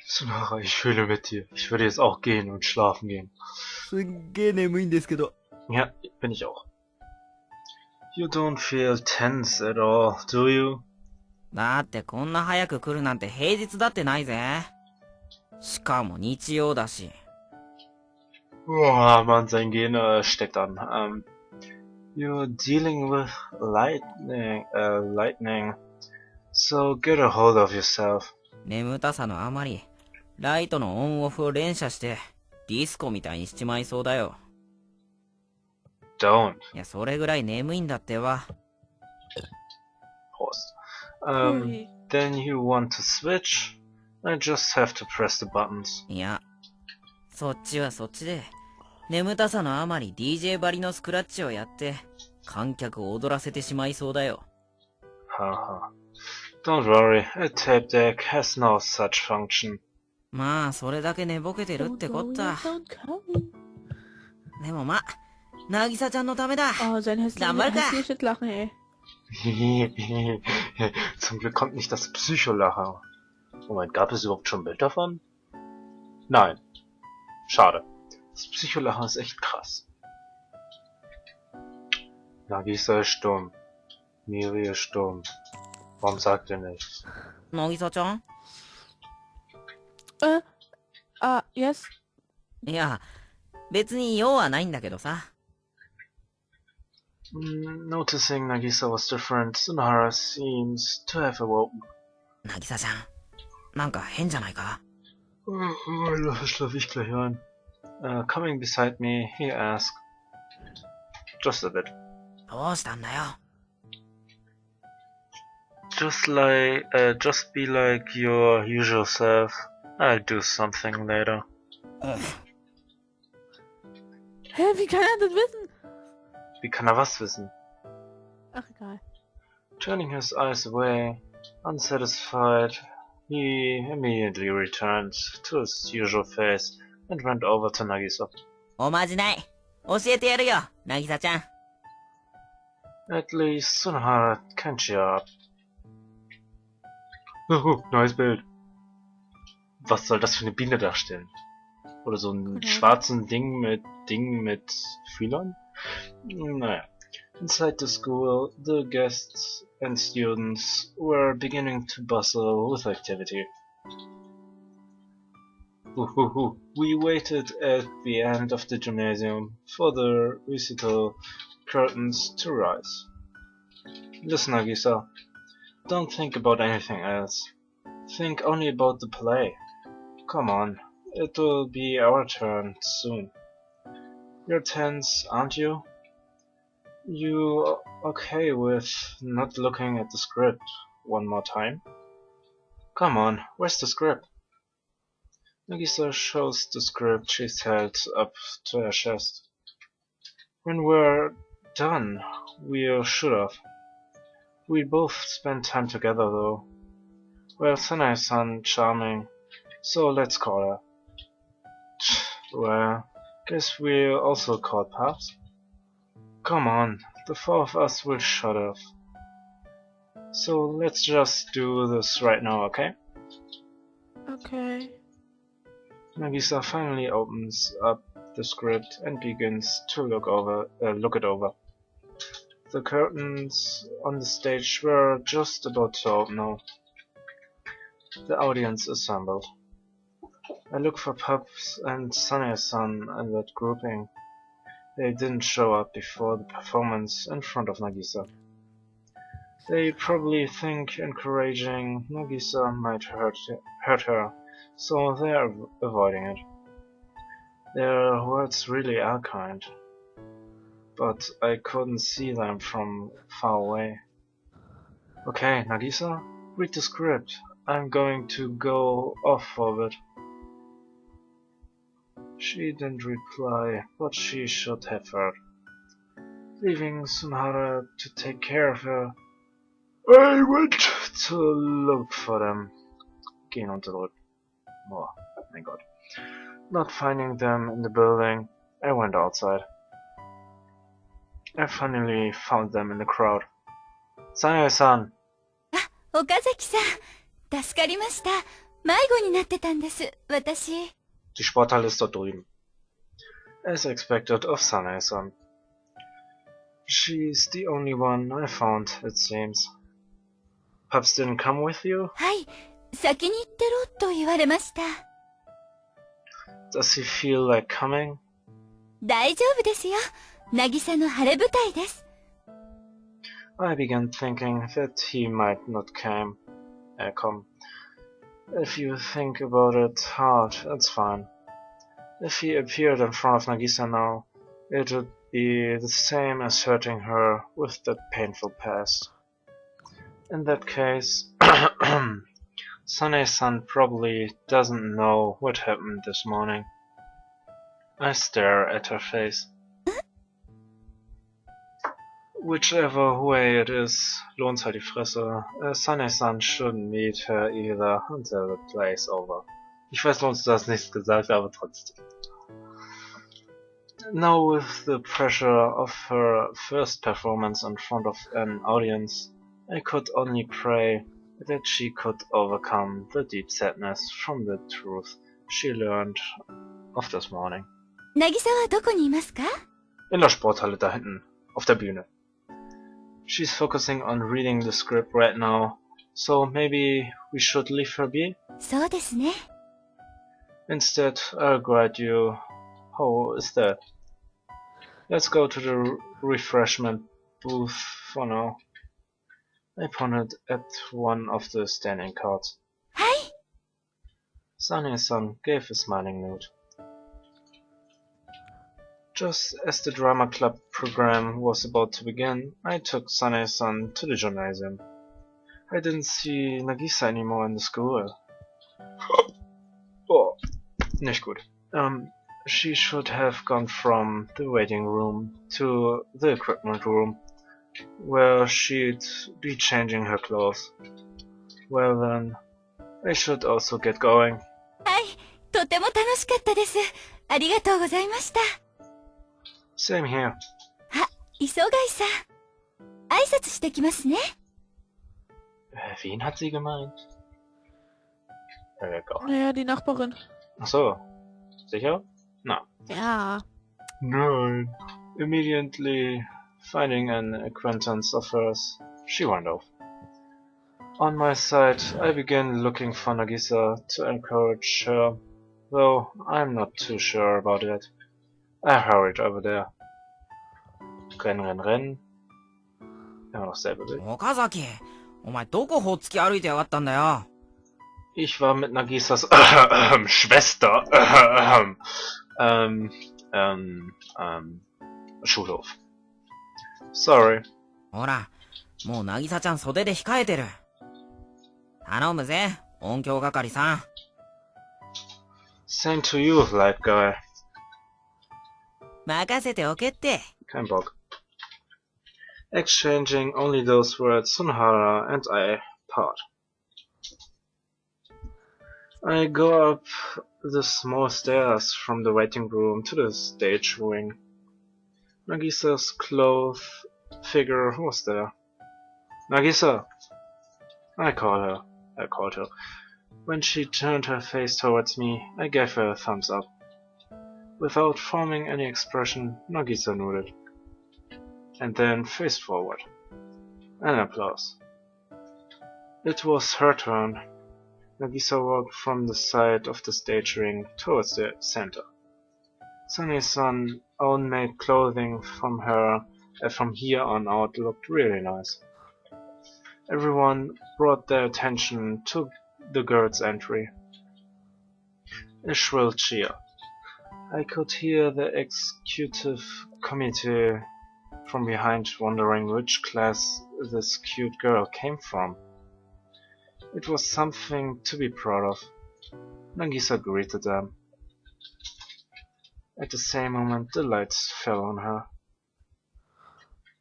Sunara, ich fühle mit dir. Ich würde jetzt auch gehen und schlafen gehen. すっげえ眠いんですけど。Ja, bin ich auch. You don't feel tense at all, do you? だってこんな早く来るなんて平日だってないぜ。しかも日曜だし。Oh, Mann, sein Gen steckt an. You're dealing with lightning. So get a hold of yourself. 眠たさのあまり、ライトのオンオフを連射して、ディスコみたいにしちまいそうだよ。Don't. いや、それぐらい眠いんだってば。Pause. Then you want to switch? I just have to press the buttons. いや、そっちはそっちで、眠たさのあまり DJ ばりのスクラッチをやって、観客を踊らせてしまいそうだよ。Haha. Don't worry, a tape deck has no such function. まあ、それだけ寝ぼけてるってこった。でもまあ、なぎさちゃんのためだ。sein hässliches Lachen, ey. Zum Glück kommt nicht das Psycholachen. Moment, gab es überhaupt schon ein Bild davon? Nein. Schade. Das Psycholachen ist echt krass. Nagisa ist stumm. Miri ist stumm. Warum sagt er nichts? なぎさちゃん？ Yes? いや、別に用はないんだけどさ。Noticing Nagisa was different, Sunahara seems to have awoken. なぎさちゃん、なんか変じゃないか？ Schlaf ich gleich ein. Coming beside me, he asked. Just a bit. どうしたんだよ。Just be like your usual self. I'll do something later. Hä, wie kann er das wissen? Wie kann er was wissen? Ach, egal. Turning his eyes away, unsatisfied, he immediately returned to his usual face and went over to Nagisa. おまじない。教えてやるよ、なぎさちゃん。At least Sunahara can cheer up. Oh, neues Bild. Was soll das für eine Biene darstellen? Oder so ein schwarzen Ding mit Fühlern? Naja. Inside the school, the guests and students were beginning to bustle with activity. We waited at the end of the gymnasium for the recital curtains to rise. Listen, Nagisa. Don't think about anything else. Think only about the play. Come on, it will be our turn soon. You're tense, aren't you? You okay with not looking at the script one more time? Come on, where's the script? Nagisa shows the script she's held up to her chest. When we're done, we should have. We both spent time together though. Well, Sanae-san charming, so let's call her. Well, guess we'll also call Pops. Come on, the four of us will shut off. So let's just do this right now, okay? Okay. Nagisa finally opens up the script and begins to look it over. The curtains on the stage were just about to open now. The audience assembled. I look for Pups and Sanae-san in that grouping. They didn't show up before the performance in front of Nagisa. They probably think encouraging Nagisa might hurt her, so they're avoiding it. Their words really are kind, but I couldn't see them from far away. Okay, Nagisa, read the script. I'm going to go off for a bit. She didn't reply, but she should have heard. Leaving Sunahara to take care of her, I went to look for them. Gehen unterdrückt. Oh, mein Gott. Not finding them in the building, I went outside. I finally found them in the crowd. Sanae-san! 岡崎さん、助かりました。迷子になってたんです、私。Die Sporthalle ist dort drüben. As expected of Sanae-san. She's the only one I found, it seems. Pups didn't come with you? はい、先に行ってろと言われました。Does he feel like coming? 大丈夫ですよ。渚の晴れ舞台です。I began thinking that he might not come. If you think about it hard, it's fine. If he appeared in front of Nagisa now, it would be the same as hurting her with that painful past. In that case, Sanae-san probably doesn't know what happened this morning. I stare at her face. Whichever way it is, lohnt's halt die Fresse. Sanae-san shouldn't meet her either until the play's over. Ich weiß, warum du das nicht gesagt, aber trotzdem. Now with the pressure of her first performance in front of an audience, I could only pray that she could overcome the deep sadness from the truth she learned of this morning. 渚はどこにいますか？ In der Sporthalle da hinten, auf der Bühne. She's focusing on reading the script right now, so maybe we should leave her be? そうですね。Instead, I'll guide you. How is that? Let's go to the refreshment booth for now. I pointed at one of the standing cards. はい。 Sanae-san gave a smiling note. Just as the drama club program was about to begin, I took Sanae-san to the gymnasium. I didn't see Nagisa anymore in the school. Oh, nicht gut. She should have gone from the waiting room to the equipment room, where she'd be changing her clothes. Well then, I should also get going. はい、とても楽しかったです。ありがとうございました。Same here. あ、磯貝さん。挨拶してきますね。Wen hat sie gemeint? Egal. Naja, die Nachbarin. Ach so. Sicher? Na. Ja. Nein. Immediately finding an acquaintance of hers, she went off. On my side, I began looking for Nagisa to encourage her, though I'm not too sure about it. I hurried over there. Rennen. Immer noch selber Bild. 岡崎、お前どこほっつき歩いてやがったんだよ。Ich war mit Nagisas Schwester Schulhof. Sorry. ほら、もう渚ちゃん袖で控えてる。頼むぜ、音響係さん。Same to you, light guy. 任せておけって。Kein Bock. Exchanging only those words, Sunhara and I part. I go up the small stairs from the waiting room to the stage wing. Nagisa's clothed figure was there. Nagisa! I called her. When she turned her face towards me, I gave her a thumbs up. Without forming any expression, Nagisa nodded, and then faced forward. An applause. It was her turn. Nagisa walked from the side of the stage ring towards the center. Sanae-san's own-made clothing from here on out looked really nice. Everyone brought their attention to the girl's entry. A shrill cheer. I could hear the executive committee from behind wondering which class this cute girl came from. It was something to be proud of. Nagisa greeted them. At the same moment, the lights fell on her.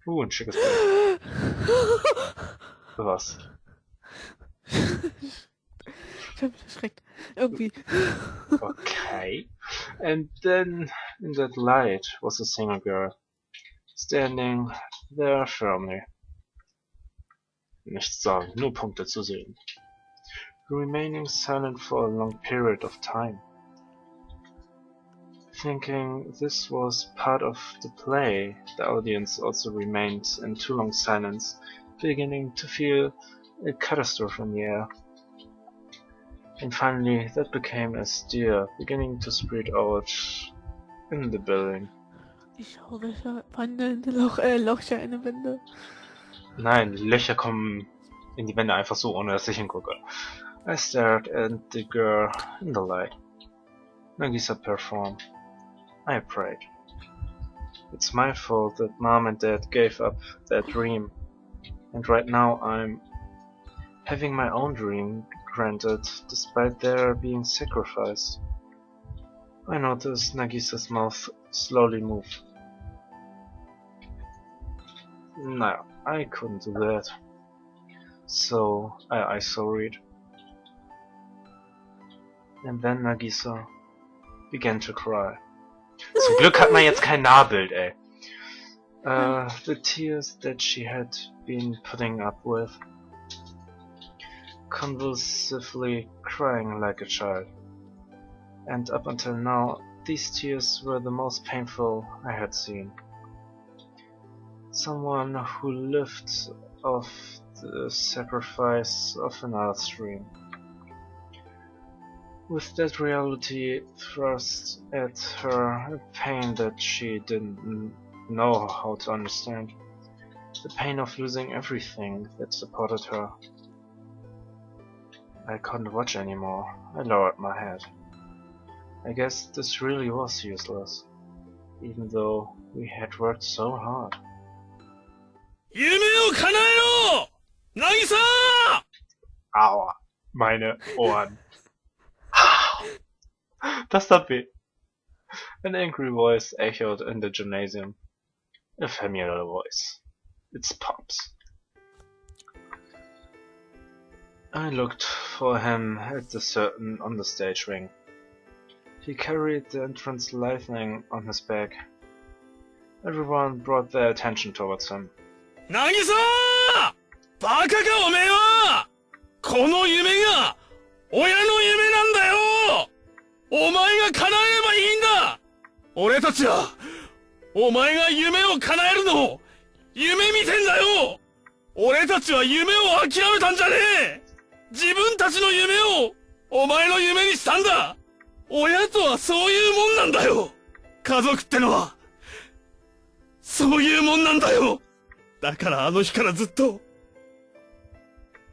Ein schickes Bild. Was? Ich hab mich erschreckt. Irgendwie. Okay. And then, in that light, was a single girl, standing there firmly. Nichts sagen, nur Punkte zu sehen. remaining silent for a long period of time. Thinking this was part of the play, the audience also remained in too long silence, beginning to feel a catastrophe in the air. And finally, that became a stir, beginning to spread out in the building. Ich schaue Löcher, wandelnde Löcher in die Wände. Nein, die Löcher kommen in die Wände einfach so, ohne dass ich hingucke. I stared at the girl in the light. Nagisa performed. I prayed. It's my fault that Mom and Dad gave up their dream. And right now I'm having my own dream granted, despite their being sacrificed. I noticed Nagisa's mouth slowly move. No, I couldn't do that. So I saw it. And then Nagisa began to cry. Zum Glück hat man jetzt kein Nahbild, ey. The tears that she had been putting up with, convulsively crying like a child. And up until now, these tears were the most painful I had seen. Someone who lived off the sacrifice of another's dream. With that reality thrust at her, a pain that she didn't know how to understand. The pain of losing everything that supported her. I couldn't watch anymore. I lowered my head. I guess this really was useless, even though we had worked so hard. 夢を叶えろ渚 Aua, meine Ohren. Das tat weh. An angry voice echoed in the gymnasium. A familiar voice. It's Pops. I looked for him at the curtain on the stage ring. He carried the entrance lightning on his back. Everyone brought their attention towards him. 渚バカかおめえはこの夢が親の夢なんだよお前が叶えればいいんだ俺たちはお前が夢を叶えるのを夢見てんだよ俺たちは夢を諦めたんじゃねえ自分たちの夢をお前の夢にしたんだ親とはそういうもんなんだよ家族ってのはそういうもんなんだよだからあの日からずっと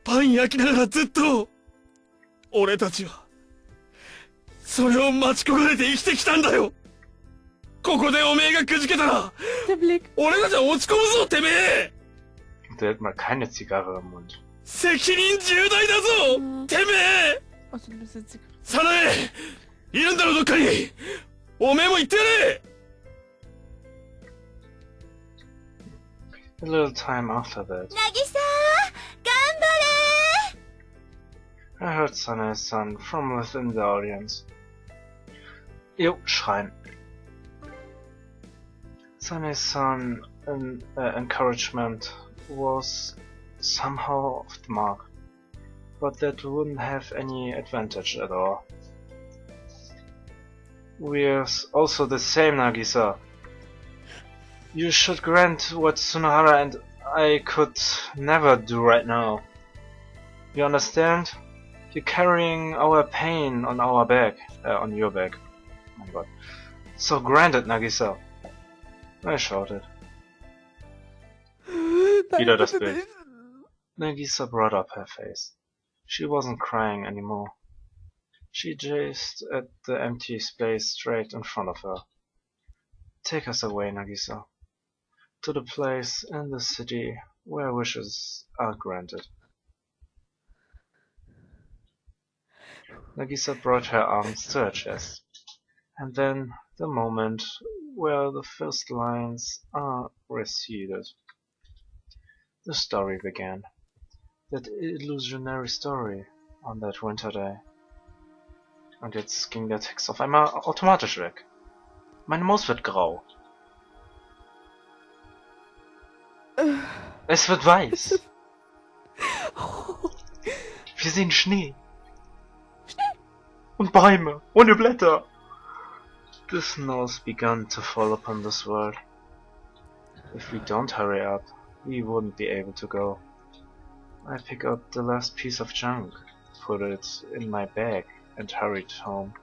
パン焼きながらずっと俺たちはそれを待ち焦がれて生きてきたんだよここでおめえがくじけたら俺たちは落ち込むぞてめえ Der hat mal keine Zigarre im Mund. 責任重大だぞてめえ早苗いるんだろどっかにおめえも行ってやれ A little time after that, 渚頑張れ I heard Sana's son from within the audience. Jo, schreien. Sana's son encouragement was somehow off the mark, but that wouldn't have any advantage at all. We're also the same, Nagisa. You should grant what Tsunohara and I could never do right now. You understand? You're carrying our pain on our back. On your back. Oh my god. So grant it, Nagisa. I shouted. Wieder das Bild. Nagisa brought up her face. She wasn't crying anymore. She gazed at the empty space straight in front of her. Take us away, Nagisa. To the place in the city where wishes are granted. Nagisa brought her arms to her chest, and then the moment where the first lines are receded. The story began. That illusionary story on that winter day. Und jetzt ging der Text auf einmal automatisch weg. Meine Maus wird grau. Es wird weiß. Wir sehen Schnee. und Bäume, ohne Blätter. The snow's begun to fall upon this world. If we don't hurry up, we wouldn't be able to go. I pick up the last piece of junk, put it in my bag, and hurried home.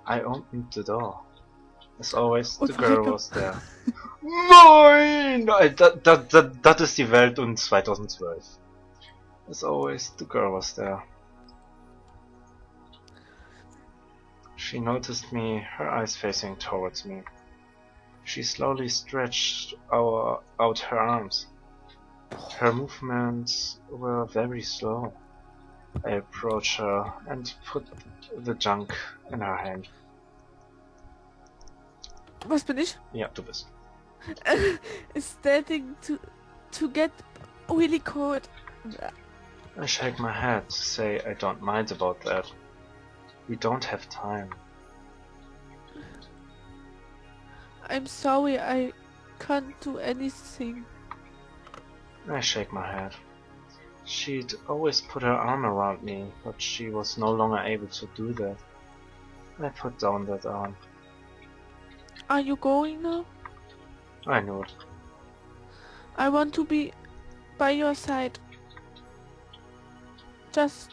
I opened the door. As always, the girl was there. Nein! Das ist die Welt und 2012. As always, the girl was there. She noticed me, her eyes facing towards me. She slowly stretched out her arms. Her movements were very slow. I approached her and put the junk in her hand. Was bin ich? Ja, du bist. Starting to get really cold. I shake my head to say I don't mind about that. We don't have time. I'm sorry, I can't do anything. I shake my head. She'd always put her arm around me, but she was no longer able to do that. I put down that arm. Are you going now? I knew it. I want to be by your side. Just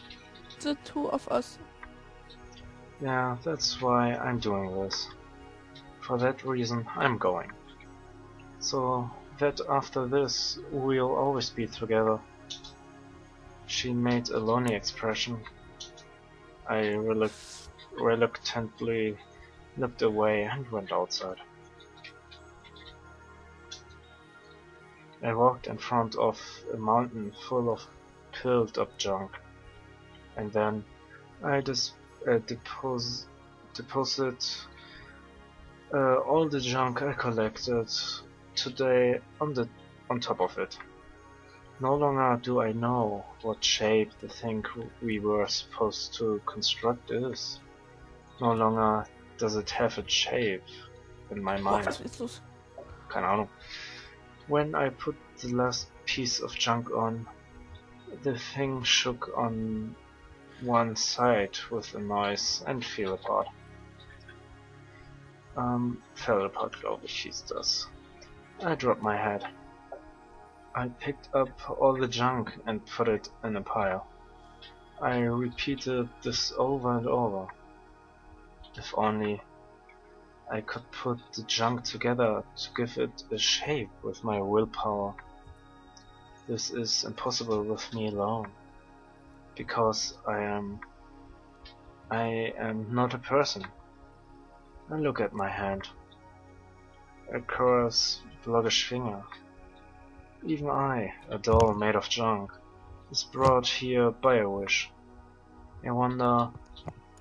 the two of us. Yeah, that's why I'm doing this. For that reason, I'm going. So that after this, we'll always be together. She made a lonely expression. I reluctantly looked away and went outside. I walked in front of a mountain full of piled up junk, and then I deposited all the junk I collected today on top of it. No longer do I know what shape the thing we were supposed to construct is. No longer does it have a shape in my mind. Was ist los? Keine Ahnung. When I put the last piece of junk on, the thing shook on one side with a noise and fell apart. Fell apart, glaube ich, hieß das. I dropped my head. I picked up all the junk and put it in a pile. I repeated this over and over. If only I could put the junk together to give it a shape with my willpower. This is impossible with me alone, because I am not a person. I look at my hand. A coarse, sluggish finger. Even I, a doll made of junk, is brought here by a wish. I wonder,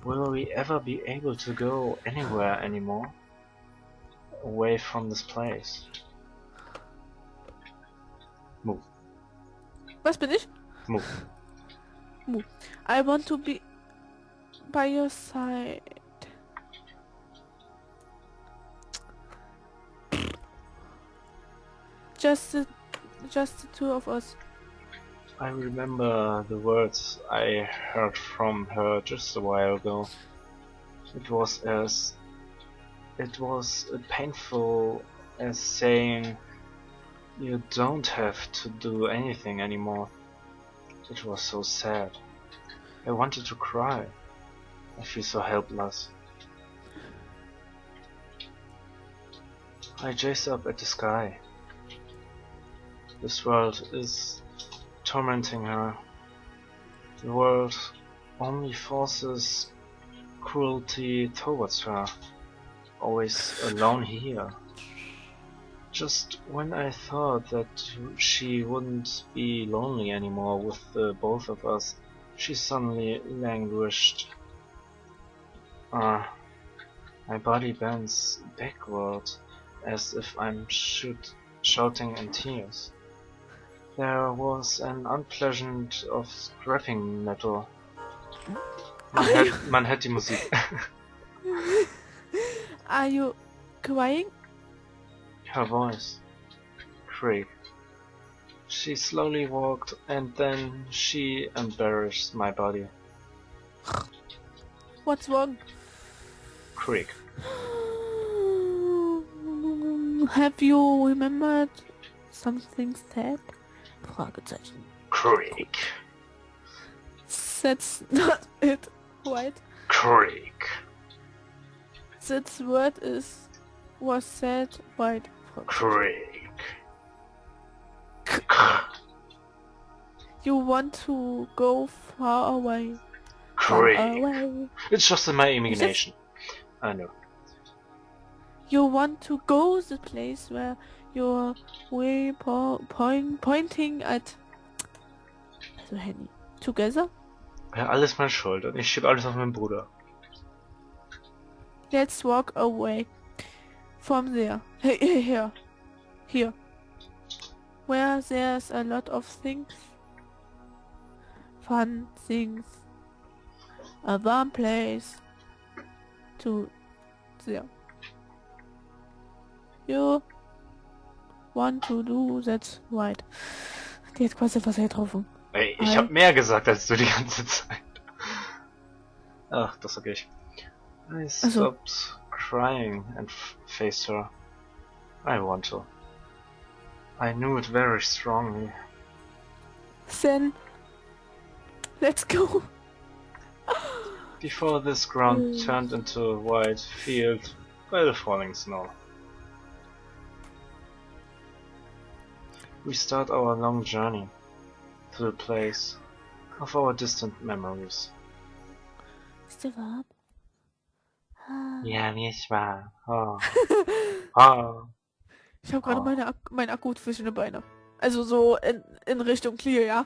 will we ever be able to go anywhere anymore? Away from this place. Move. Was bin ich? Move. Move. I want to be by your side. Just the two of us. I remember the words I heard from her just a while ago. It was as painful as saying you don't have to do anything anymore. It was so sad. I wanted to cry. I feel so helpless. I gaze up at the sky. This world is tormenting her. The world only forces cruelty towards her. Always alone here. Just when I thought that she wouldn't be lonely anymore with the both of us, she suddenly languished. My body bends backward as if I'm shouting in tears. There was an unpleasant of scraping metal. Man hört die Musik. Are you crying? Her voice creaked. She slowly walked, and then she embarrassed my body. What's wrong? Creak. Have you remembered something said? Fragezeichen. Creak. That's not it, right? Creak. That word was said right. Creak. You want to go far away. Far Creak. away. It's just in my imagination. I know. You want to go the place where you're way pointing at. Also Henny. Together? Ja, alles meine Schuld und ich schieb alles auf meinen Bruder. Let's walk away from there. Here. Here. Where there's a lot of things. Fun things. A warm place. To there. You want to do that right. Die hat quasi Wasser getroffen. Ey, ich hab mehr gesagt als du die ganze Zeit. Ach, das sag ich. I stopped crying and faced her. I want to. I knew it very strongly. Then, let's go. Before this ground turned into a wide field by the falling snow. We start our long journey to the place of our distant memories. Ist dir warm? Ja, mir ist warm. Oh. Oh. Ich habe gerade mein Akku zwischen den Beinen. Also so in Richtung Clear, ja.